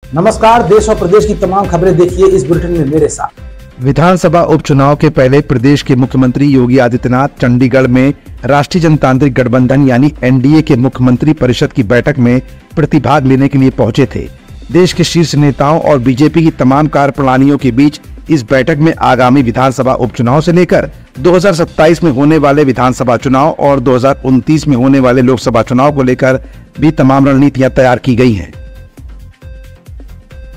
नमस्कार, देश और प्रदेश की तमाम खबरें देखिए इस बुलेटिन में मेरे साथ। विधानसभा उपचुनाव के पहले प्रदेश के मुख्यमंत्री योगी आदित्यनाथ चंडीगढ़ में राष्ट्रीय जनतांत्रिक गठबंधन यानी एनडीए के मुख्यमंत्री परिषद की बैठक में प्रतिभाग लेने के लिए पहुंचे थे। देश के शीर्ष नेताओं और बीजेपी की तमाम कार्यप्रणालियों के बीच इस बैठक में आगामी विधानसभा उपचुनाव से लेकर 2027 में होने वाले विधानसभा चुनाव और 2029 में होने वाले लोकसभा चुनाव को लेकर भी तमाम रणनीतियां तैयार की गई हैं।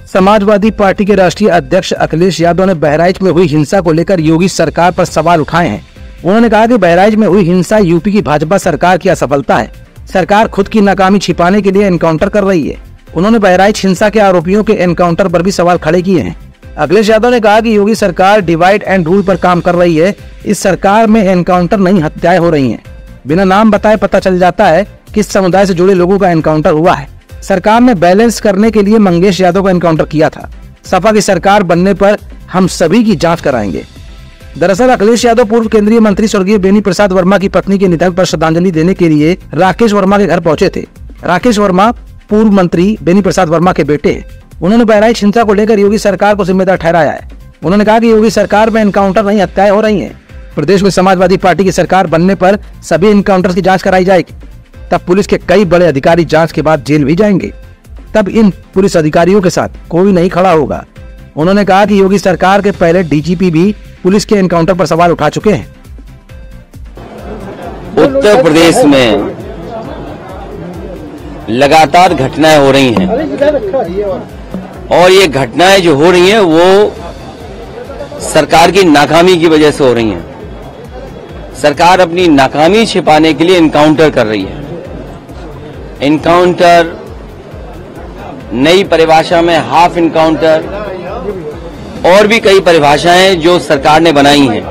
समाजवादी पार्टी के राष्ट्रीय अध्यक्ष अखिलेश यादव ने बहराइच में हुई हिंसा को लेकर योगी सरकार पर सवाल उठाए हैं। उन्होंने कहा कि बहराइच में हुई हिंसा यूपी की भाजपा सरकार की असफलता है। सरकार खुद की नाकामी छिपाने के लिए एनकाउंटर कर रही है। उन्होंने बहराइच हिंसा के आरोपियों के एनकाउंटर पर भी सवाल खड़े किए हैं। अखिलेश यादव ने कहा कि योगी सरकार डिवाइड एंड रूल पर काम कर रही है। इस सरकार में एनकाउंटर नहीं, हत्याएं हो रही हैं। बिना नाम बताए पता चल जाता है किस समुदाय से जुड़े लोगों का एनकाउंटर हुआ है। सरकार ने बैलेंस करने के लिए मंगेश यादव का एनकाउंटर किया था। सपा की सरकार बनने पर हम सभी की जांच कराएंगे। दरअसल अखिलेश यादव पूर्व केंद्रीय मंत्री स्वर्गीय बेनी प्रसाद वर्मा की पत्नी के निधन पर श्रद्धांजलि देने के लिए राकेश वर्मा के घर पहुंचे थे। राकेश वर्मा पूर्व मंत्री बेनी प्रसाद वर्मा के बेटे हैं। उन्होंने बहराइच हिंसा को लेकर योगी सरकार को जिम्मेदार ठहराया है। उन्होंने कहा कि योगी सरकार में एनकाउंटर नहीं, हत्याएं हो रही हैं। प्रदेश में समाजवादी पार्टी की सरकार बनने पर सभी एनकाउंटर की जांच कराई जाएगी। तब पुलिस के कई बड़े अधिकारी जांच के बाद जेल भी जाएंगे। तब इन पुलिस अधिकारियों के साथ कोई नहीं खड़ा होगा। उन्होंने कहा कि योगी सरकार के पहले डीजीपी भी पुलिस के एनकाउंटर पर सवाल उठा चुके हैं। उत्तर प्रदेश में लगातार घटनाएं हो रही हैं और ये घटनाएं जो हो रही हैं वो सरकार की नाकामी की वजह से हो रही हैं। सरकार अपनी नाकामी छिपाने के लिए एनकाउंटर कर रही है। एनकाउंटर, नई परिभाषा में हाफ एनकाउंटर और भी कई परिभाषाएं जो सरकार ने बनाई हैं।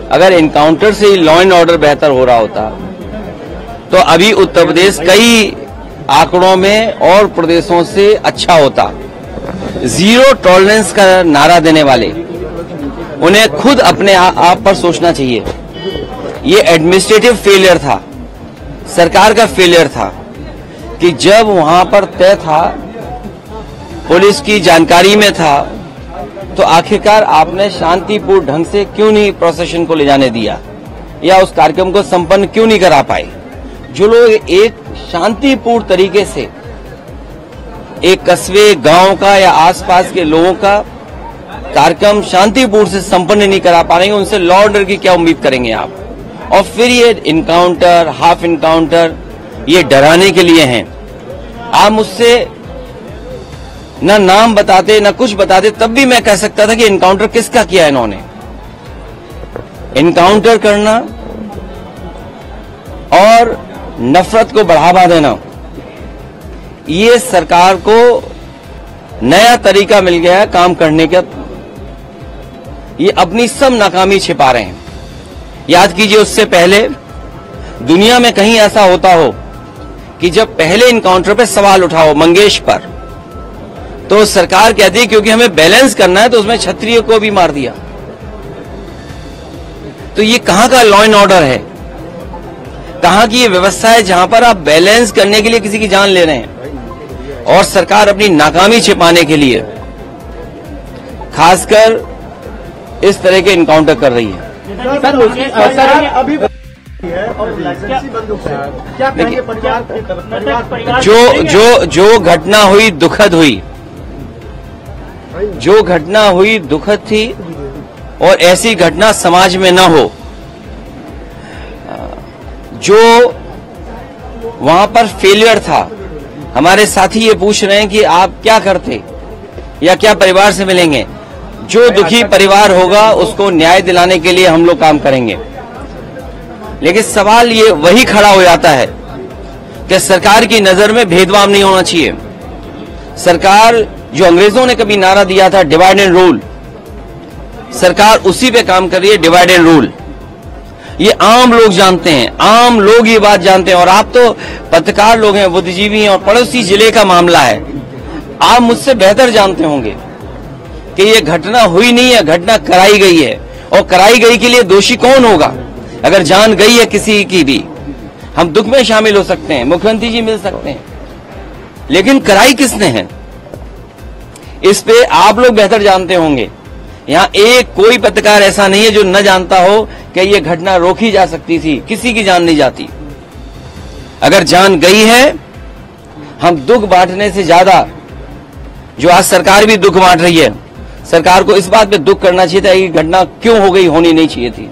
अगर एनकाउंटर से ही लॉ एंड ऑर्डर बेहतर हो रहा होता तो अभी उत्तर प्रदेश कई आंकड़ों में और प्रदेशों से अच्छा होता। जीरो टॉलरेंस का नारा देने वाले उन्हें खुद अपने आप पर सोचना चाहिए। ये एडमिनिस्ट्रेटिव फेलियर था, सरकार का फेलियर था कि जब वहां पर तय था, पुलिस की जानकारी में था, तो आखिरकार आपने शांतिपूर्ण ढंग से क्यों नहीं प्रोसेशन को ले जाने दिया या उस कार्यक्रम को संपन्न क्यों नहीं करा पाए। जो लोग एक शांतिपूर्ण तरीके से एक कस्बे, गांव का या आसपास के लोगों का कार्यक्रम शांतिपूर्ण से संपन्न नहीं करा पा रहे हैं, उनसे लॉ ऑर्डर की क्या उम्मीद करेंगे आप। और फिर ये इनकाउंटर, हाफ इनकाउंटर, ये डराने के लिए हैं। आप मुझसे ना नाम बताते ना कुछ बताते, तब भी मैं कह सकता था कि इनकाउंटर किसका किया है इन्होंने। इनकाउंटर करना और नफरत को बढ़ावा देना, ये सरकार को नया तरीका मिल गया है काम करने का। ये अपनी सब नाकामी छिपा रहे हैं। याद कीजिए, उससे पहले दुनिया में कहीं ऐसा होता हो कि जब पहले इनकाउंटर पे सवाल उठाओ मंगेश पर, तो सरकार कहती है क्योंकि हमें बैलेंस करना है तो उसमें क्षत्रिय को भी मार दिया। तो ये कहां का लॉ एंड ऑर्डर है, कहां की ये व्यवस्था है जहां पर आप बैलेंस करने के लिए किसी की जान ले रहे हैं और सरकार अपनी नाकामी छिपाने के लिए खासकर इस तरह के इनकाउंटर कर रही है। जो घटना हुई दुखद हुई, जो घटना हुई दुखद थी और ऐसी घटना समाज में न हो। जो वहां पर फेलियर था, हमारे साथी ये पूछ रहे हैं कि आप क्या करते या क्या परिवार से मिलेंगे। जो दुखी परिवार होगा उसको न्याय दिलाने के लिए हम लोग काम करेंगे। लेकिन सवाल ये वही खड़ा हो जाता है कि सरकार की नजर में भेदभाव नहीं होना चाहिए। सरकार, जो अंग्रेजों ने कभी नारा दिया था डिवाइड एंड रूल, सरकार उसी पे काम कर रही है, डिवाइड एंड रूल। ये आम लोग जानते हैं, आम लोग ये बात जानते हैं। और आप तो पत्रकार लोग हैं, बुद्धिजीवी हैं और पड़ोसी जिले का मामला है। आप मुझसे बेहतर जानते होंगे कि ये घटना हुई नहीं है, घटना कराई गई है। और कराई गई के लिए दोषी कौन होगा? अगर जान गई है किसी की भी, हम दुख में शामिल हो सकते हैं, मुख्यमंत्री जी मिल सकते हैं, लेकिन कराई किसने है, इस पे आप लोग बेहतर जानते होंगे। यहां एक कोई पत्रकार ऐसा नहीं है जो न जानता हो कि यह घटना रोकी जा सकती थी। किसी की जान नहीं जाती। अगर जान गई है, हम दुख बांटने से ज्यादा, जो आज सरकार भी दुख बांट रही है, सरकार को इस बात पे दुख करना चाहिए था कि घटना क्यों हो गई, होनी नहीं चाहिए थी।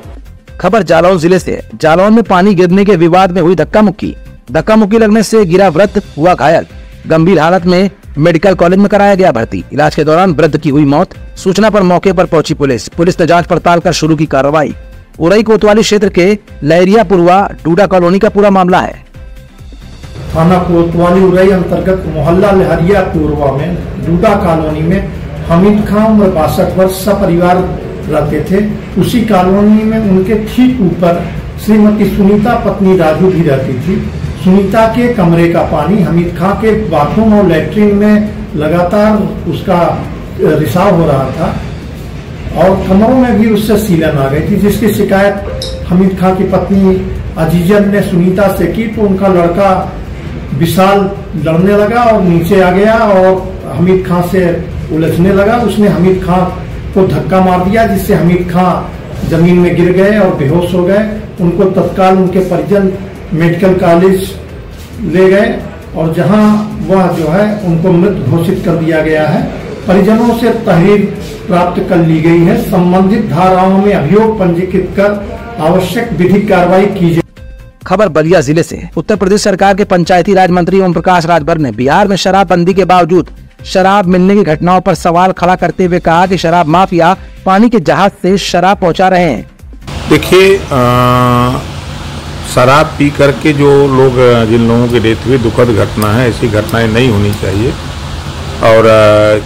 खबर जालौन जिले से। जालौन में पानी गिरने के विवाद में हुई धक्का मुक्की लगने से गिरा वृद्ध, हुआ घायल। गंभीर हालत में मेडिकल कॉलेज में कराया गया भर्ती। इलाज के दौरान वृद्ध की हुई मौत। सूचना पर मौके पर पहुंची पुलिस ने जांच पड़ताल कर शुरू की कार्रवाई। उरई कोतवाली क्षेत्र के लहरियापुरवा डूडा कॉलोनी का पूरा मामला है। थाना कोतवाली उरई अंतर्गत मोहल्ला लहरियापुरवा में डूडा कॉलोनी में हमीद खान उम्र 62 वर्ष सपरिवार रहते थे। उसी कॉलोनी में उनके ठीक ऊपर श्रीमती सुनीता पत्नी राजू भी रहती थी। सुनीता के कमरे का पानी हमीद खां के बाथरूम और लैट्रिन में लगातार उसका रिसाव हो रहा था और कमरों में भी उससे सीलन आ गई थी, जिसकी शिकायत हमीद खां की पत्नी अजीजन ने सुनीता से की तो उनका लड़का विशाल लड़ने लगा और नीचे आ गया और हमीद खां से उलझने लगा। उसने हमीद खां को धक्का मार दिया, जिससे हमीद खां जमीन में गिर गए और बेहोश हो गए। उनको तत्काल उनके परिजन मेडिकल कॉलेज ले गए और जहां वह जो है उनको मृत घोषित कर दिया गया है। परिजनों से तहरीर प्राप्त कर ली गई है। संबंधित धाराओं में अभियोग पंजीकृत कर आवश्यक विधिक कार्रवाई की जाए। खबर बलिया जिले से। उत्तर प्रदेश सरकार के पंचायती राज मंत्री ओम प्रकाश राजभर ने बिहार में शराबबंदी के बावजूद शराब मिलने की घटनाओं पर सवाल खड़ा करते हुए कहा कि शराब माफिया पानी के जहाज से शराब पहुंचा रहे हैं। देखिए, शराब पी करके जो लोग, जिन लोगों की डेथ हुई, दुखद घटना है। ऐसी घटनाएं नहीं होनी चाहिए और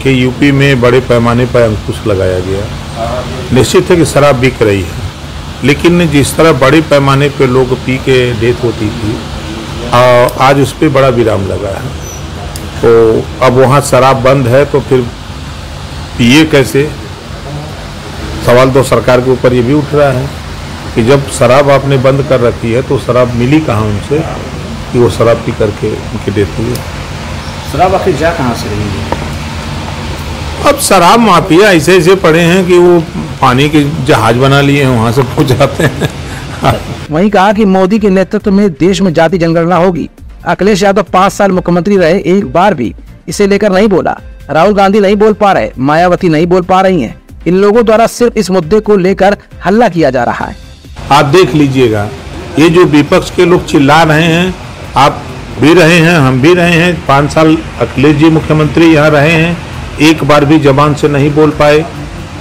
कि यूपी में बड़े पैमाने पर अंकुश लगाया गया। निश्चित है कि शराब बिक रही है, लेकिन जिस तरह बड़े पैमाने पे लोग पी के डेथ होती थी, आज उस पर बड़ा विराम लगा है। तो अब वहाँ शराब बंद है तो फिर पिए कैसे? सवाल तो सरकार के ऊपर ये भी उठ रहा है कि जब शराब आपने बंद कर रखी है तो शराब मिली कहाँ उनसे कि वो शराब पी करके उनकी डेथ हुई। शराब आखिर जा कहाँ से रही है? अब शराब माफिया ऐसे ऐसे पड़े हैं कि वो पानी के जहाज बना लिए हैं, वहाँ से पहुँच जाते हैं। वहीं कहा कि मोदी के नेतृत्व में देश में जाति जनगणना होगी। अखिलेश यादव 5 साल मुख्यमंत्री रहे, एक बार भी इसे लेकर नहीं बोला। राहुल गांधी नहीं बोल पा रहे, मायावती नहीं बोल पा रही हैं। इन लोगों द्वारा सिर्फ इस मुद्दे को लेकर हल्ला किया जा रहा है। आप देख लीजिएगा, ये जो विपक्ष के लोग चिल्ला रहे हैं, आप भी रहे हैं, हम भी रहे हैं। 5 साल अखिलेश जी मुख्यमंत्री यहाँ रहे हैं, एक बार भी जबान से नहीं बोल पाए।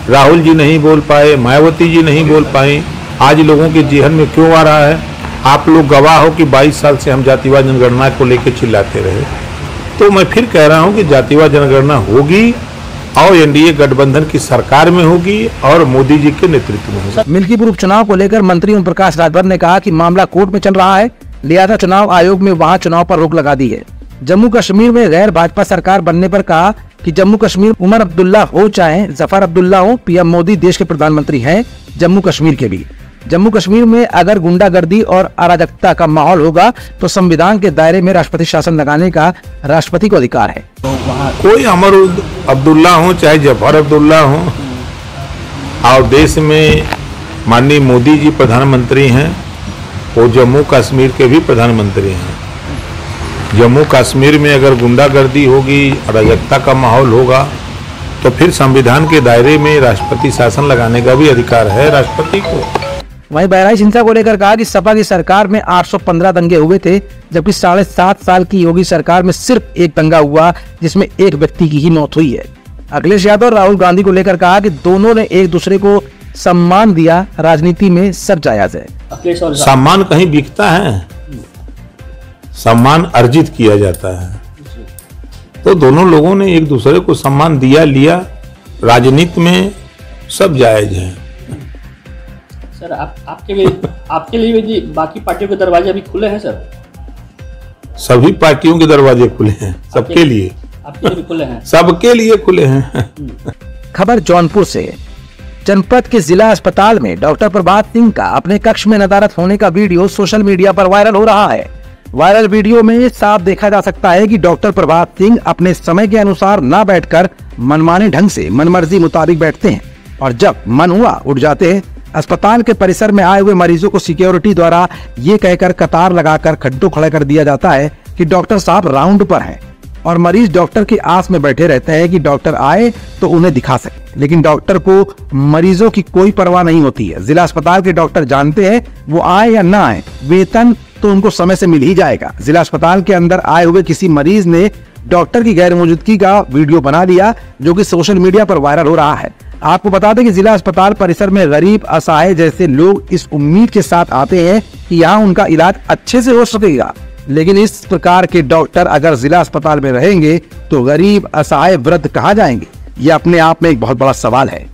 राहुल जी नहीं बोल पाए, मायावती जी नहीं बोल पाई। आज लोगों के जेहन में क्यों आ रहा है? आप लोग गवाह हो कि 22 साल से हम जातिवाद जनगणना को लेकर चिल्लाते रहे। तो मैं फिर कह रहा हूँ कि जातिवाद जनगणना होगी और एनडीए गठबंधन की सरकार में होगी और मोदी जी के नेतृत्व में होगी। मिल्कीपुर उपचुनाव को लेकर मंत्री ओम प्रकाश राजभर ने कहा कि मामला कोर्ट में चल रहा है, लिहाजा चुनाव आयोग में वहां चुनाव पर रोक लगा दी है। जम्मू कश्मीर में गैर भाजपा सरकार बनने पर कहा कि जम्मू कश्मीर उमर अब्दुल्ला हो चाहे जफर अब्दुल्ला हो, पीएम मोदी देश के प्रधानमंत्री हैं, जम्मू कश्मीर के भी। जम्मू कश्मीर में अगर गुंडागर्दी और अराजकता का माहौल होगा तो संविधान के दायरे में राष्ट्रपति शासन लगाने का राष्ट्रपति को अधिकार है। कोई उमर अब्दुल्ला हो चाहे जफर अब्दुल्ला हो, और देश में माननीय मोदी जी प्रधानमंत्री हैं, वो जम्मू कश्मीर के भी प्रधानमंत्री हैं। जम्मू कश्मीर में अगर गुंडागर्दी होगी, अराजकता का माहौल होगा, तो फिर संविधान के दायरे में राष्ट्रपति शासन लगाने का भी अधिकार है राष्ट्रपति को। वहीं बहराइच हिंसा को लेकर कहा कि सपा की सरकार में 815 दंगे हुए थे, जबकि 7.5 साल की योगी सरकार में सिर्फ एक दंगा हुआ, जिसमें एक व्यक्ति की ही मौत हुई है। अखिलेश यादव और राहुल गांधी को लेकर कहा कि दोनों ने एक दूसरे को सम्मान दिया, राजनीति में सब जायज है। सम्मान कहीं बिकता है? सम्मान अर्जित किया जाता है। तो दोनों लोगों ने एक दूसरे को सम्मान दिया, लिया। राजनीति में सब जायज है। सर आपके लिए भी बाकी पार्टियों के दरवाजे अभी खुले हैं सर? सभी पार्टियों के दरवाजे खुले हैं, सबके लिए। आपके लिए भी खुले हैं? सबके लिए खुले हैं। खबर जौनपुर से। जनपद के जिला अस्पताल में डॉक्टर प्रभात सिंह का अपने कक्ष में नदारत होने का वीडियो सोशल मीडिया पर वायरल हो रहा है। वायरल वीडियो में साफ देखा जा सकता है कि डॉक्टर प्रभात सिंह अपने समय के अनुसार न बैठकर मनमाने ढंग से मनमर्जी मुताबिक बैठते हैं और जब मन हुआ उठ जाते हैं। अस्पताल के परिसर में आए हुए मरीजों को सिक्योरिटी द्वारा ये कहकर कतार लगाकर खड्डों खड़े कर दिया जाता है कि डॉक्टर साहब राउंड पर हैं और मरीज डॉक्टर की आस में बैठे रहते हैं कि डॉक्टर आए तो उन्हें दिखा सके, लेकिन डॉक्टर को मरीजों की कोई परवाह नहीं होती है। जिला अस्पताल के डॉक्टर जानते हैं वो आए या ना आए, वेतन तो उनको समय से मिल ही जाएगा। जिला अस्पताल के अंदर आए हुए किसी मरीज ने डॉक्टर की गैर मौजूदगी का वीडियो बना लिया जो कि सोशल मीडिया पर वायरल हो रहा है। आपको बता दें कि जिला अस्पताल परिसर में गरीब, असहाय जैसे लोग इस उम्मीद के साथ आते हैं कि यहाँ उनका इलाज अच्छे से हो सकेगा, लेकिन इस प्रकार के डॉक्टर अगर जिला अस्पताल में रहेंगे तो गरीब, असहाय, वृद्ध कहाँ जाएंगे? यह अपने आप में एक बहुत बड़ा सवाल है।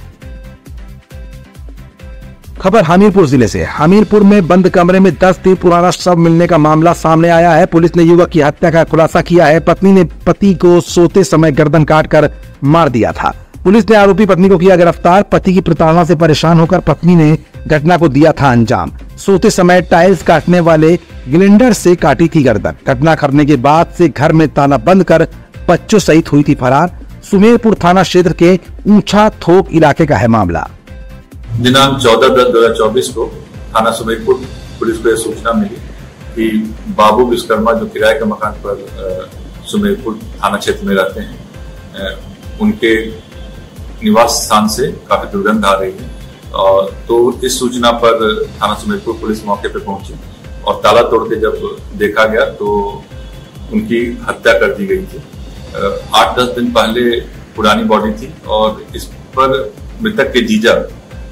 खबर हमीरपुर जिले से। हमीरपुर में बंद कमरे में 10 दिन पुराना शव मिलने का मामला सामने आया है। पुलिस ने युवक की हत्या का खुलासा किया है। पत्नी ने पति को सोते समय गर्दन काटकर मार दिया था। पुलिस ने आरोपी पत्नी को किया गिरफ्तार। पति की प्रताड़ना से परेशान होकर पत्नी ने घटना को दिया था अंजाम। सोते समय टाइल्स काटने वाले ग्राइंडर से काटी थी गर्दन। घटना करने के बाद से घर में ताला बंद कर बच्चों सहित हुई थी फरार। सुमेरपुर थाना क्षेत्र के ऊंचा थोक इलाके का है मामला। दिनांक 14/10/2024 को थाना सुमेरपुर पुलिस को यह सूचना मिली कि बाबू विश्वकर्मा जो किराए के मकान पर सुमेरपुर थाना क्षेत्र में रहते हैं, उनके निवास स्थान से काफी दुर्गंध आ रही है और तो इस सूचना पर थाना सुमेरपुर पुलिस मौके पर पहुंची और ताला तोड़ के जब देखा गया तो उनकी हत्या कर दी गई थी। 8-10 दिन पहले पुरानी बॉडी थी और इस पर मृतक के जीजा,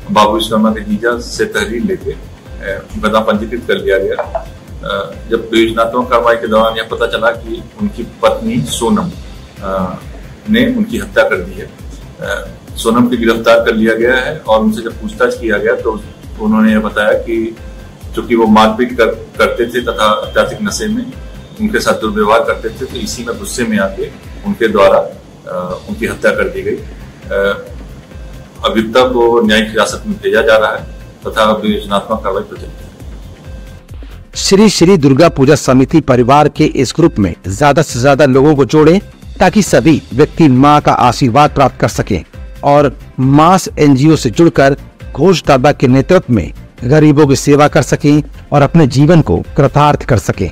बाबू विश्वकर्मा के जीजा से तहरीर लेके मुकदमा पंजीकृत कर लिया गया। जब योजनात्मक कार्रवाई के दौरान यह पता चला कि उनकी पत्नी सोनम ने उनकी हत्या कर दी है। सोनम को गिरफ्तार कर लिया गया है और उनसे जब पूछताछ किया गया तो उन्होंने यह बताया कि चूंकि वो मारपीट करते थे तथा अत्याधिक नशे में उनके साथ दुर्व्यवहार करते थे, तो इसी में गुस्से में आके उनके द्वारा उनकी हत्या कर दी गई। अभियुक्ता को न्यायिक हिरासत में भेजा जा रहा है तथा विवेचनात्मक कार्रवाई प्रचलित है। श्री श्री दुर्गा पूजा समिति परिवार के इस ग्रुप में ज्यादा से ज्यादा लोगों को जोड़े ताकि सभी व्यक्ति मां का आशीर्वाद प्राप्त कर सकें और मास एनजीओ से जुड़कर घोष दादा के नेतृत्व में गरीबों की सेवा कर सकें और अपने जीवन को कृतार्थ कर सकें।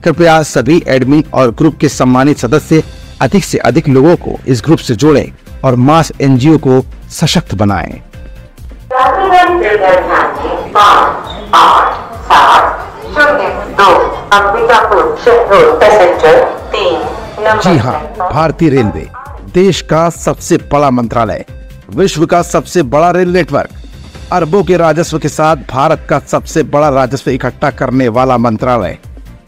कृपया सभी एडमिन और ग्रुप के सम्मानित सदस्य अधिक से अधिक लोगों को इस ग्रुप से जोड़ें और मास एनजीओ को सशक्त बनाएं। जी हाँ, भारतीय रेलवे देश का सबसे बड़ा मंत्रालय, विश्व का सबसे बड़ा रेल नेटवर्क, अरबों के राजस्व के साथ भारत का सबसे बड़ा राजस्व इकट्ठा करने वाला मंत्रालय।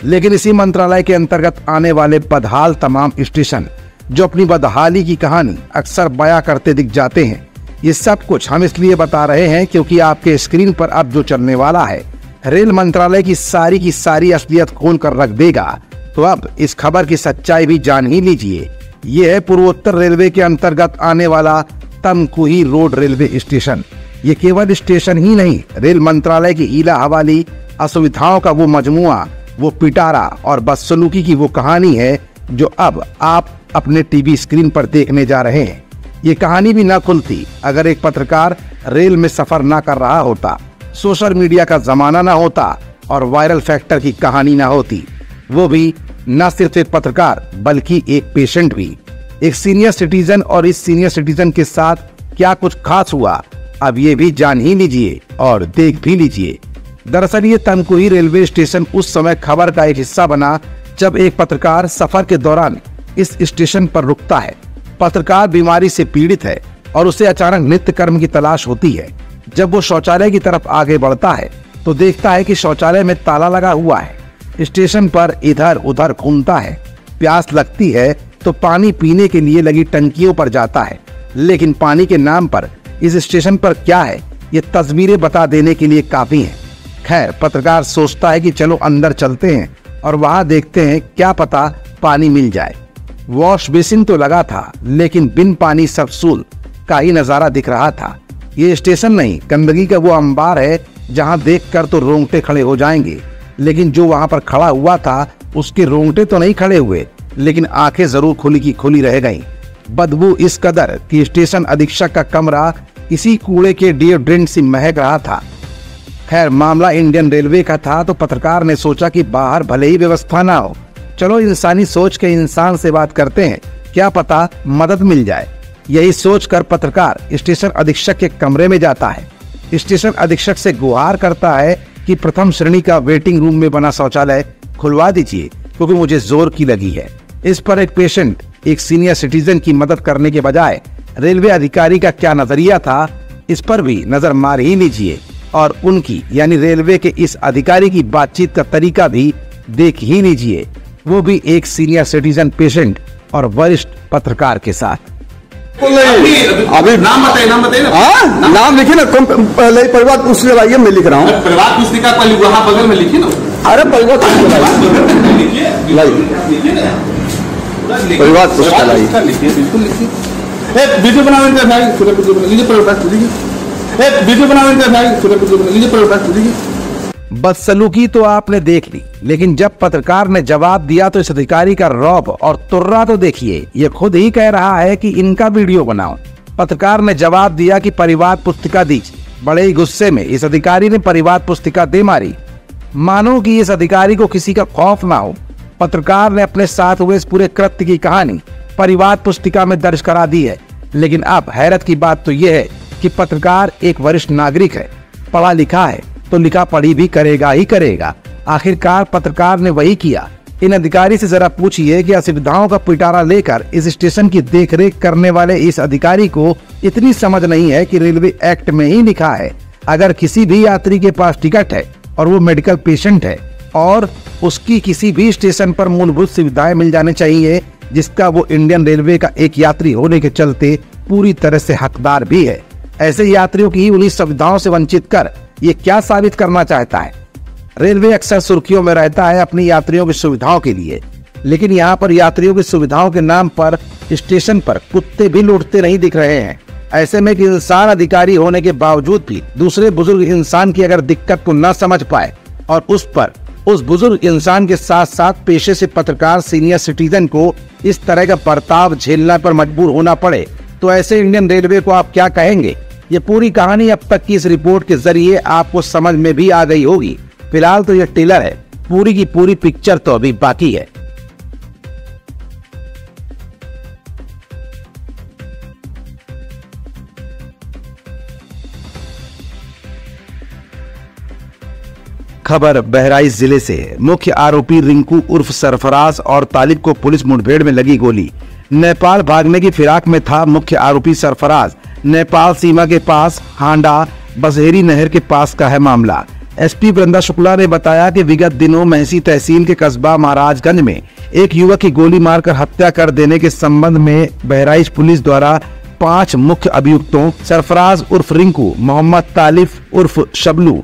लेकिन इसी मंत्रालय के अंतर्गत आने वाले बदहाल तमाम स्टेशन जो अपनी बदहाली की कहानी अक्सर बयां करते दिख जाते हैं। ये सब कुछ हम इसलिए बता रहे हैं क्योंकि आपके स्क्रीन पर अब जो चलने वाला है रेल मंत्रालय की सारी असलियत खोल कर रख देगा। तो अब इस खबर की सच्चाई भी जान ही लीजिए। ये है पूर्वोत्तर रेलवे के अंतर्गत आने वाला तमकुही रोड रेलवे स्टेशन। ये केवल स्टेशन ही नहीं, रेल मंत्रालय की हीला हवाली असुविधाओं का वो मजमुआ, वो पिटारा और बदसलूकी की वो कहानी है जो अब आप अपने टीवी स्क्रीन पर देखने जा रहे हैं। ये कहानी भी ना खुलती अगर एक पत्रकार रेल में सफर ना कर रहा होता, सोशल मीडिया का जमाना ना होता और वायरल फैक्टर की कहानी ना होती। वो भी न सिर्फ एक पत्रकार बल्कि एक पेशेंट भी, एक सीनियर सिटीजन। और इस सीनियर सिटीजन के साथ क्या कुछ खास हुआ अब ये भी जान ही लीजिए और देख भी लीजिए। दरअसल ये तमकुही रेलवे स्टेशन उस समय खबर का एक हिस्सा बना जब एक पत्रकार सफर के दौरान इस स्टेशन पर रुकता है। पत्रकार बीमारी से पीड़ित है और उसे अचानक नित्य कर्म की तलाश होती है। जब वो शौचालय की तरफ आगे बढ़ता है तो देखता है कि शौचालय में ताला लगा हुआ है। स्टेशन पर इधर उधर घूमता है, प्यास लगती है तो पानी पीने के लिए लगी टंकियों पर जाता है, लेकिन पानी के नाम पर इस स्टेशन पर क्या है ये तस्वीरें बता देने के लिए काफी हैं। खैर, पत्रकार सोचता है कि चलो अंदर चलते हैं और वहां देखते हैं, क्या पता पानी मिल जाए। वॉश बेसिन तो लगा था लेकिन बिन पानी सबसूल का ही नजारा दिख रहा था। ये स्टेशन नहीं, गंदगी का वो अंबार है जहां देखकर तो रोंगटे खड़े हो जाएंगे। लेकिन जो वहां पर खड़ा हुआ था उसके रोंगटे तो नहीं खड़े हुए, लेकिन आंखें जरूर खुली की खुली रह गईं। बदबू इस कदर कि स्टेशन अधीक्षक का कमरा किसी कूड़े के डिओड्रेंट से महक रहा था। खैर, मामला इंडियन रेलवे का था तो पत्रकार ने सोचा कि बाहर भले ही व्यवस्था ना हो, चलो इंसानी सोच के इंसान से बात करते हैं, क्या पता मदद मिल जाए। यही सोचकर पत्रकार स्टेशन अधीक्षक के कमरे में जाता है। स्टेशन अधीक्षक से गुहार करता है कि प्रथम श्रेणी का वेटिंग रूम में बना शौचालय खुलवा दीजिए, क्योंकि मुझे जोर की लगी है। इस पर एक पेशेंट, एक सीनियर सिटीजन की मदद करने के बजाय रेलवे अधिकारी का क्या नजरिया था, इस पर भी नजर मार ही लीजिए और उनकी यानी रेलवे के इस अधिकारी की बातचीत का तरीका भी देख ही लीजिए, वो भी एक सीनियर सिटीजन पेशेंट और वरिष्ठ पत्रकार के साथ। अभी नाम बताइए ना। हाँ, नाम लिखिए ना। पहले परिवार पुष्टि लगाइए, मैं लिख रहा हूँ। परिवार पुष्टि का वहाँ बगल में लिखिए ना। अरे परिवार पुष्टि परिवार पुष्टि लाइए, बिल्कुल लिखिए। वीडियो बनाने बदसलूकी तो आपने देख ली, लेकिन जब पत्रकार ने जवाब दिया तो इस अधिकारी का रौब और तुर्रा तो देखिए। ये खुद ही कह रहा है कि इनका वीडियो बनाओ। पत्रकार ने जवाब दिया कि परिवार पुस्तिका दीजिए। बड़े ही गुस्से में इस अधिकारी ने परिवार पुस्तिका दे मारी, मानो कि इस अधिकारी को किसी का खौफ ना हो। पत्रकार ने अपने साथ हुए इस पूरे कृत्य की कहानी परिवार पुस्तिका में दर्ज करा दी है। लेकिन अब हैरत की बात तो यह है कि पत्रकार एक वरिष्ठ नागरिक है, पढ़ा लिखा है, तो लिखा पढ़ी भी करेगा ही करेगा। आखिरकार पत्रकार ने वही किया। इन अधिकारी से जरा पूछिए कि असुविधाओं का पिटारा लेकर इस स्टेशन की देखरेख करने वाले इस अधिकारी को इतनी समझ नहीं है कि रेलवे एक्ट में ही लिखा है, अगर किसी भी यात्री के पास टिकट है और वो मेडिकल पेशेंट है और उसकी किसी भी स्टेशन पर मूलभूत सुविधाएं मिल जानी चाहिए, जिसका वो इंडियन रेलवे का एक यात्री होने के चलते पूरी तरह से हकदार भी है। ऐसे यात्रियों की उन्हीं सुविधाओं से वंचित कर ये क्या साबित करना चाहता है? रेलवे अक्सर सुर्खियों में रहता है अपनी यात्रियों की सुविधाओं के लिए, लेकिन यहाँ पर यात्रियों की सुविधाओं के नाम पर स्टेशन पर कुत्ते भी लौटते नहीं दिख रहे हैं। ऐसे में कि इंसान अधिकारी होने के बावजूद भी दूसरे बुजुर्ग इंसान की अगर दिक्कत को न समझ पाए और उस बुजुर्ग इंसान के साथ साथ पेशे से पत्रकार सीनियर सिटीजन को इस तरह का बर्ताव झेलने पर मजबूर होना पड़े, तो ऐसे इंडियन रेलवे को आप क्या कहेंगे? ये पूरी कहानी अब तक की इस रिपोर्ट के जरिए आपको समझ में भी आ गई होगी। फिलहाल तो ये टेलर है, पूरी की पूरी पिक्चर तो अभी बाकी है। खबर बहराइच जिले से। मुख्य आरोपी रिंकू उर्फ सरफराज और तालिब को पुलिस मुठभेड़ में लगी गोली। नेपाल भागने की फिराक में था मुख्य आरोपी सरफराज। नेपाल सीमा के पास हांडा बसेरी नहर के पास का है मामला। एसपी वृंदा शुक्ला ने बताया कि विगत दिनों महसी तहसील के कस्बा महाराजगंज में एक युवक की गोली मारकर हत्या कर देने के संबंध में बहराइच पुलिस द्वारा 5 मुख्य अभियुक्तों सरफराज उर्फ रिंकू, मोहम्मद तालिफ उर्फ शबलू,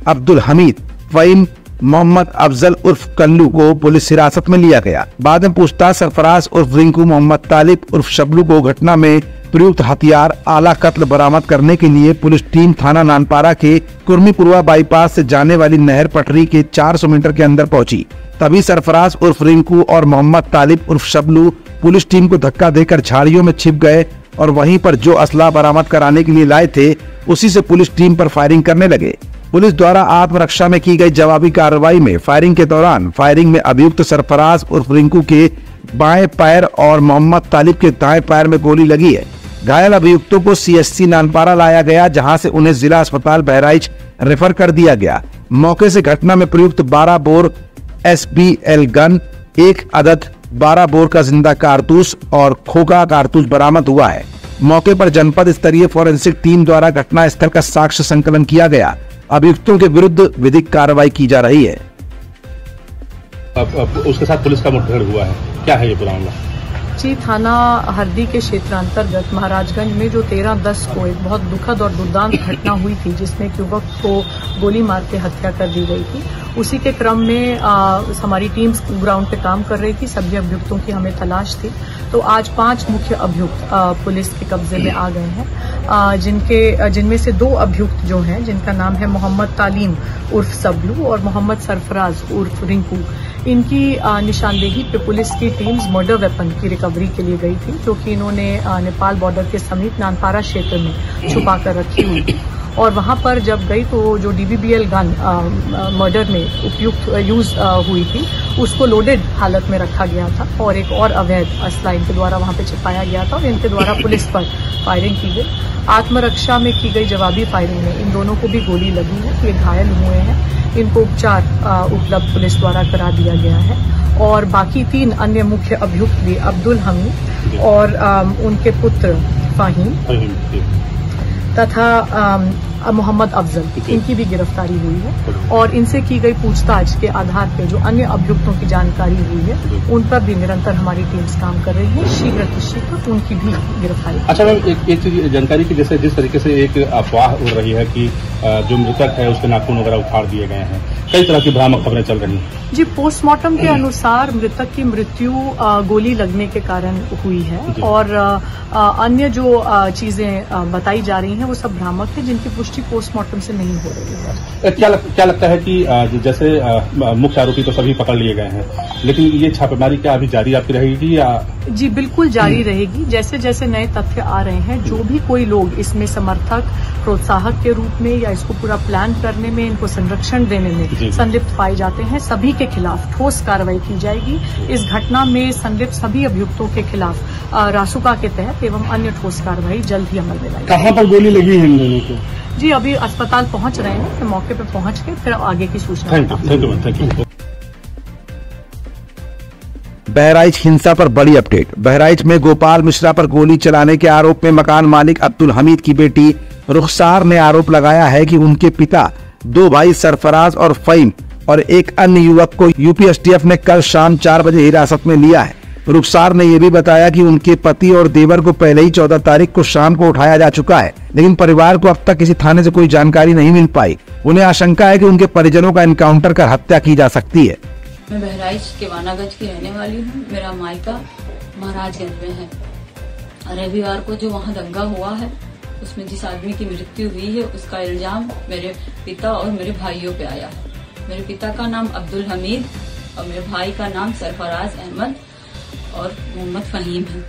अब्दुल हमीद, फहीम, मोहम्मद अफजल उर्फ कल्लू को पुलिस हिरासत में लिया गया। बाद में पूछताछ सरफराज उर्फ रिंकू, मोहम्मद तालिब उर्फ शबलू को घटना में प्रयुक्त हथियार आला कत्ल बरामद करने के लिए पुलिस टीम थाना नानपारा के कुर्मीपुरवा बाईपास से जाने वाली नहर पटरी के 400 मीटर के अंदर पहुंची। तभी सरफराज उर्फ रिंकू और मोहम्मद तालिब उर्फ शबलू पुलिस टीम को धक्का देकर झाड़ियों में छिप गए और वहीं पर जो असला बरामद कराने के लिए लाए थे उसी से पुलिस टीम पर फायरिंग करने लगे। पुलिस द्वारा आत्मरक्षा में की गई जवाबी कार्रवाई में फायरिंग के दौरान फायरिंग में अभियुक्त सरफराज उर्फ रिंकू के बाएं पैर और मोहम्मद तालिब के दाएं पैर में गोली लगी है। घायल अभियुक्तों को सीएचसी नानपारा लाया गया, जहां से उन्हें जिला अस्पताल बहराइच रेफर कर दिया गया। मौके से घटना में प्रयुक्त 12 बोर SBL गन, 1 अदद 12 बोर का जिंदा कारतूस और खोखा कारतूस बरामद हुआ है। मौके पर जनपद स्तरीय फोरेंसिक टीम द्वारा घटना स्थल का साक्ष्य संकलन किया गया। अभियुक्तों के विरुद्ध विधिक कार्रवाई की जा रही है। अब उसके साथ पुलिस का मुठभेड़ हुआ है, क्या है ये पूरा मामला? जी, थाना हरदी के क्षेत्र अंतर्गत महाराजगंज में जो 13/10 को एक बहुत दुखद और दुर्दांत घटना हुई थी, जिसमें एक युवक को गोली मार के हत्या कर दी गई थी, उसी के क्रम में हमारी टीम ग्राउंड पे काम कर रही थी। सभी अभियुक्तों की हमें तलाश थी, तो आज 5 मुख्य अभियुक्त पुलिस के कब्जे में आ गए हैं, जिनमें से 2 अभियुक्त जो हैं, जिनका नाम है मोहम्मद तालीम उर्फ सबलू और मोहम्मद सरफराज उर्फ रिंकू, इनकी निशानदेही पे पुलिस की टीम्स मर्डर वेपन की रिकवरी के लिए गई थी, जो कि इन्होंने नेपाल बॉर्डर के समीप नानपारा क्षेत्र में छुपा कर रखी हुई थी। और वहां पर जब गई तो जो DBBL गन मर्डर में उपयुक्त यूज हुई थी, उसको लोडेड हालत में रखा गया था और एक और अवैध असला इनके द्वारा वहां पे छिपाया गया था और इनके द्वारा पुलिस पर फायरिंग की गई। आत्मरक्षा में की गई जवाबी फायरिंग में इन दोनों को भी गोली लगी है, ये घायल हुए हैं। इनको उपचार उपलब्ध पुलिस द्वारा करा दिया गया है और बाकी 3 अन्य मुख्य अभियुक्त भी अब्दुल हमीद और उनके पुत्र फाहीम तथा मोहम्मद अफजल, इनकी भी गिरफ्तारी हुई है और इनसे की गई पूछताछ के आधार पर जो अन्य अभियुक्तों की जानकारी हुई है, उन पर भी निरंतर हमारी टीम्स काम कर रही है। शीघ्र की शीघ्र उनकी भी गिरफ्तारी। अच्छा मैम, एक चीज जानकारी की, जैसे जिस तरीके से एक अफवाह उड़ रही है कि जो मृतक है उसके नाखून वगैरह उखाड़ दिए गए हैं, कई तरह की भ्रामक खबरें चल रही हैं। जी, पोस्टमार्टम के अनुसार मृतक की मृत्यु गोली लगने के कारण हुई है और अन्य जो चीजें बताई जा रही हैं वो सब भ्रामक है, जिनकी पुष्टि पोस्टमार्टम से नहीं हो रही है। क्या लगता है कि जैसे मुख्य आरोपी तो सभी पकड़ लिए गए हैं, लेकिन ये छापेमारी क्या अभी जारी आपकी रहेगी या? जी बिल्कुल जारी रहेगी। जैसे जैसे नए तथ्य आ रहे हैं, जो भी कोई लोग इसमें समर्थक प्रोत्साहक के रूप में या इसको पूरा प्लान करने में, इनको संरक्षण देने में संलिप्त पाए जाते हैं, सभी के खिलाफ ठोस कार्रवाई की जाएगी। इस घटना में संलिप्त सभी अभियुक्तों के खिलाफ रासुका के तहत एवं अन्य ठोस कार्रवाई जल्द ही अमल में लाएगी। कहाँ पर गोली लगी है इन दोनों को? जी अभी अस्पताल पहुंच रहे हैं, तो मौके पर पहुंच के फिर आगे की सूचना। Thank you. बहराइच हिंसा पर बड़ी अपडेट। बहराइच में गोपाल मिश्रा पर गोली चलाने के आरोप में मकान मालिक अब्दुल हमीद की बेटी रुखसार ने आरोप लगाया है कि उनके पिता, 2 भाई सरफराज और फहीम और एक अन्य युवक को यूपी STF ने कल शाम 4 बजे हिरासत में लिया है। रुखसार ने यह भी बताया कि उनके पति और देवर को पहले ही 14 तारीख को शाम को उठाया जा चुका है, लेकिन परिवार को अब तक किसी थाने से कोई जानकारी नहीं मिल पाई। उन्हें आशंका है कि उनके परिजनों का एनकाउंटर कर हत्या की जा सकती है। मैं बहराइच के वानागंज की रहने वाली हूँ। मेरा मायका महाराजगंज में है। रविवार को जो वहाँ दंगा हुआ है, उसमें जिस आदमी की मृत्यु हुई है, उसका इल्जाम मेरे पिता और मेरे भाइयों पे आया है। मेरे पिता का नाम अब्दुल हमीद और मेरे भाई का नाम सरफराज अहमद और मोहम्मद फहीम है।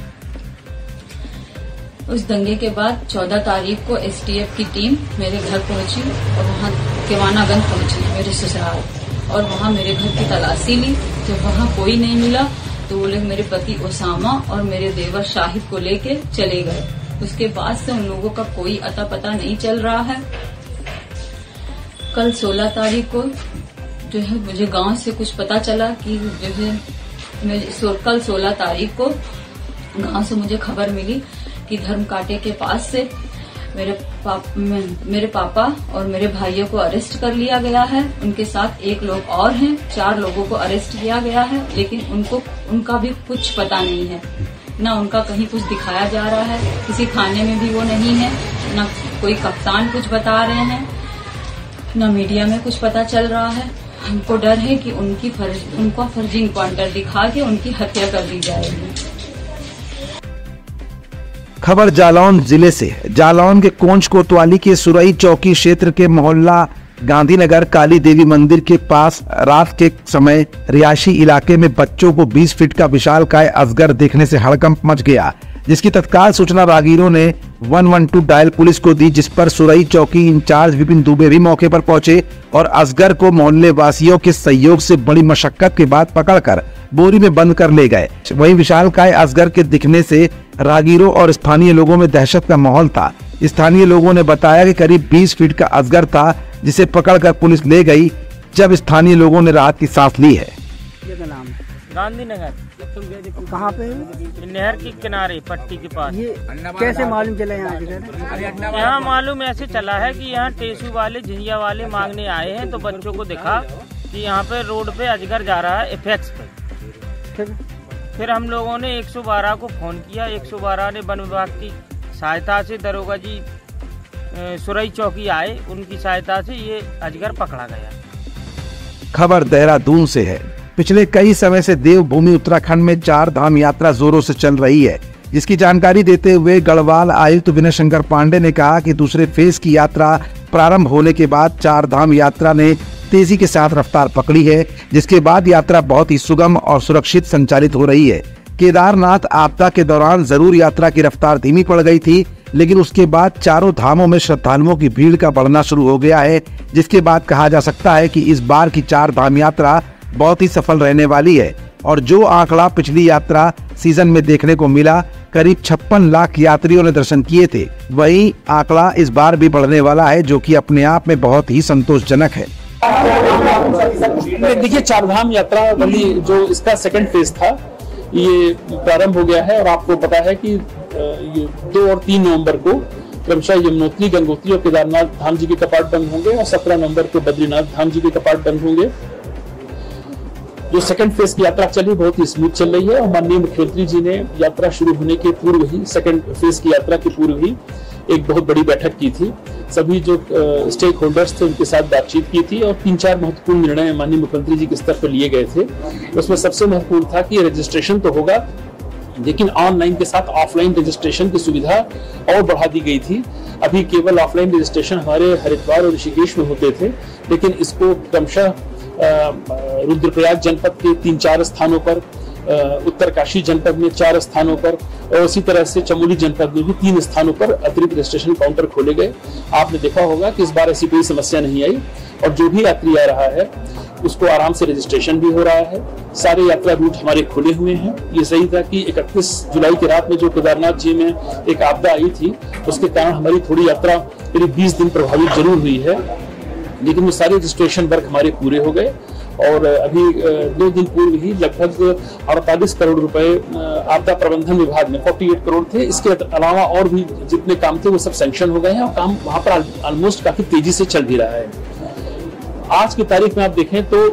उस दंगे के बाद 14 तारीख को STF की टीम मेरे घर पहुंची और वहाँ केवानागंज पहुंची, मेरे ससुराल, और वहाँ मेरे घर की तलाशी ली। जब वहाँ कोई नहीं मिला तो वो लोग मेरे पति ओसामा और मेरे देवर शाहिद को लेके चले गए। उसके बाद से उन लोगों का कोई अता पता नहीं चल रहा है। कल 16 तारीख को जो है मुझे गांव से कुछ पता चला कि जो है कल 16 तारीख को गांव से मुझे खबर मिली कि धर्म कांटे के पास से मेरे पापा और मेरे भाइयों को अरेस्ट कर लिया गया है। उनके साथ 1 लोग और हैं, 4 लोगों को अरेस्ट किया गया है, लेकिन उनका भी कुछ पता नहीं है। न उनका कहीं कुछ दिखाया जा रहा है, किसी थाने में भी वो नहीं है, न कोई कप्तान कुछ बता रहे हैं, न मीडिया में कुछ पता चल रहा है। हमको डर है कि उनका फर्जी इनकाउंटर दिखा के उनकी हत्या कर दी जाएगी। खबर जालौन जिले से। जालौन के कोंच कोतवाली के सुरई चौकी क्षेत्र के मोहल्ला गांधीनगर काली देवी मंदिर के पास रात के समय रिहायशी इलाके में बच्चों को 20 फीट का विशालकाय अजगर देखने से हड़कंप मच गया, जिसकी तत्काल सूचना राहगीरों ने 112 डायल पुलिस को दी, जिस पर सुरई चौकी इंचार्ज विपिन दुबे भी मौके पर पहुंचे और अजगर को मोहल्ले वासियों के सहयोग से बड़ी मशक्कत के बाद पकड़कर बोरी में बंद कर ले गए। वहीं विशालकाय अजगर के दिखने से राहगीरों और स्थानीय लोगों में दहशत का माहौल था। स्थानीय लोगों ने बताया कि करीब 20 फीट का अजगर था, जिसे पकड़कर पुलिस ले गई। जब स्थानीय लोगों ने राहत की सांस ली है। गांधीनगर कहाँ पे? नहर के किनारे पट्टी के पास। ये कैसे मालूम चला यहाँ? यहाँ मालूम ऐसे चला है कि यहाँ टेसू वाले झिंझिया वाले मांगने आए हैं, तो बच्चों को दिखा कि यहाँ पे रोड पे अजगर जा रहा है एफेक्स पे। फिर हम लोगों ने 112 को फ़ोन किया। 112 ने वन विभाग की सहायता से दरोगा जी सुरई चौकी आए, उनकी सहायता से ये अजगर पकड़ा गया। खबर देहरादून से है। पिछले कई समय से देवभूमि उत्तराखंड में 4 धाम यात्रा जोरों से चल रही है, जिसकी जानकारी देते हुए गढ़वाल आयुक्त विनय शंकर पांडे ने कहा कि दूसरे फेज की यात्रा प्रारंभ होने के बाद 4 धाम यात्रा ने तेजी के साथ रफ्तार पकड़ी है, जिसके बाद यात्रा बहुत ही सुगम और सुरक्षित संचालित हो रही है। केदारनाथ आपदा के दौरान जरूर यात्रा की रफ्तार धीमी पड़ गई थी, लेकिन उसके बाद चारों धामों में श्रद्धालुओं की भीड़ का बढ़ना शुरू हो गया है, जिसके बाद कहा जा सकता है कि इस बार की 4 धाम यात्रा बहुत ही सफल रहने वाली है। और जो आंकड़ा पिछली यात्रा सीजन में देखने को मिला, करीब 56 लाख यात्रियों ने दर्शन किए थे, वही आंकड़ा इस बार भी बढ़ने वाला है, जो कि अपने आप में बहुत ही संतोषजनक है। देखिए, 4 धाम यात्रा वाली जो इसका सेकंड फेज था, ये प्रारंभ हो गया है। और आपको पता है कि ये 2 और 3 नवंबर को क्रमशः यमुनोत्री, गंगोत्री और केदारनाथ धाम जी के कपाट बंद होंगे और 17 नवंबर को बद्रीनाथ धाम जी के कपाट बंद होंगे। जो सेकंड फेज की यात्रा चली बहुत ही स्मूथ चल रही है और माननीय मुख्यमंत्री जी ने यात्रा शुरू होने के पूर्व ही, सेकंड फेज की यात्रा के पूर्व ही एक बहुत बड़ी बैठक की थी। सभी जो स्टेक होल्डर्स थे उनके साथ बातचीत की थी और 3-4 महत्वपूर्ण निर्णय माननीय मुख्यमंत्री जी के स्तर पर लिए गए थे। उसमें सबसे महत्वपूर्ण था कि रजिस्ट्रेशन तो होगा, लेकिन ऑनलाइन के साथ ऑफलाइन रजिस्ट्रेशन की सुविधा और बढ़ा दी गई थी। अभी केवल ऑफलाइन रजिस्ट्रेशन हमारे हरिद्वार और ऋषिकेश में होते थे, लेकिन इसको क्रमशः रुद्रप्रयाग जनपद के 3-4 स्थानों पर, उत्तरकाशी जनपद में 4 स्थानों पर और उसी तरह से चमोली जनपद में भी 3 स्थानों पर अतिरिक्त रजिस्ट्रेशन काउंटर खोले गए। आपने देखा होगा कि इस बार ऐसी कोई समस्या नहीं आई और जो भी यात्री आ रहा है उसको आराम से रजिस्ट्रेशन भी हो रहा है। सारे यात्रा रूट हमारे खुले हुए हैं। ये सही था कि 31 जुलाई की रात में जो केदारनाथ जी में एक आपदा आई थी, उसके कारण हमारी थोड़ी यात्रा करीब 20 दिन प्रभावित जरूर हुई है, लेकिन वो सारे रजिस्ट्रेशन वर्क हमारे पूरे हो गए और अभी 2 दिन पूर्व ही लगभग 48 करोड़ रुपए आपदा प्रबंधन विभाग में 48 करोड़ थे। इसके अलावा और भी जितने काम थे वो सब सैंक्शन हो गए हैं और काम वहां पर ऑलमोस्ट काफी तेजी से चल भी रहा है। आज की तारीख में आप देखें तो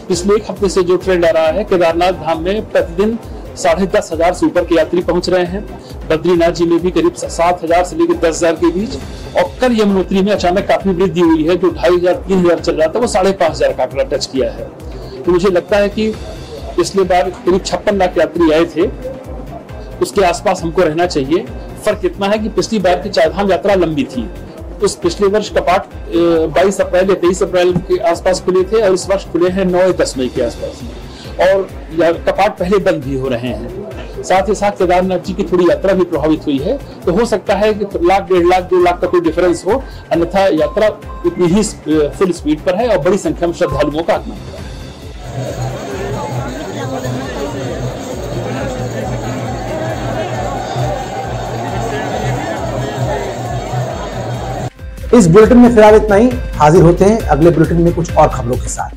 पिछले 1 हफ्ते से जो ट्रेंड आ रहा है, केदारनाथ धाम में प्रतिदिन 10,500 से ऊपर के यात्री पहुंच रहे हैं। बद्रीनाथ जी में भी करीब 7,000 से लेकर 10,000 के बीच, और कल यमुनोत्री में अचानक काफी वृद्धि हुई है। जो 2,500-3,000 चल रहा था वो 5,500 का आंकड़ा टच किया है। तो मुझे लगता है कि पिछले बार करीब 56 लाख यात्री आए थे, उसके आसपास हमको रहना चाहिए। फर्क इतना है कि पिछली बार की 4 धाम यात्रा लंबी थी। उस पिछले वर्ष कपाट 22 अप्रैल या 23 अप्रैल के आसपास खुले थे और इस वर्ष खुले हैं 9 या 10 मई के आसपास में, और कपाट पहले बंद भी हो रहे हैं। साथ ही साथ केदारनाथ जी की थोड़ी यात्रा भी प्रभावित हुई है, तो हो सकता है कि 1 लाख, 1.5 लाख, 2 लाख का कोई डिफरेंस हो, अन्यथा यात्रा उतनी ही फुल स्पीड पर है और बड़ी संख्या में श्रद्धालुओं का आगमन है। इस बुलेटिन में फिलहाल इतना ही। हाजिर होते हैं अगले बुलेटिन में कुछ और खबरों के साथ।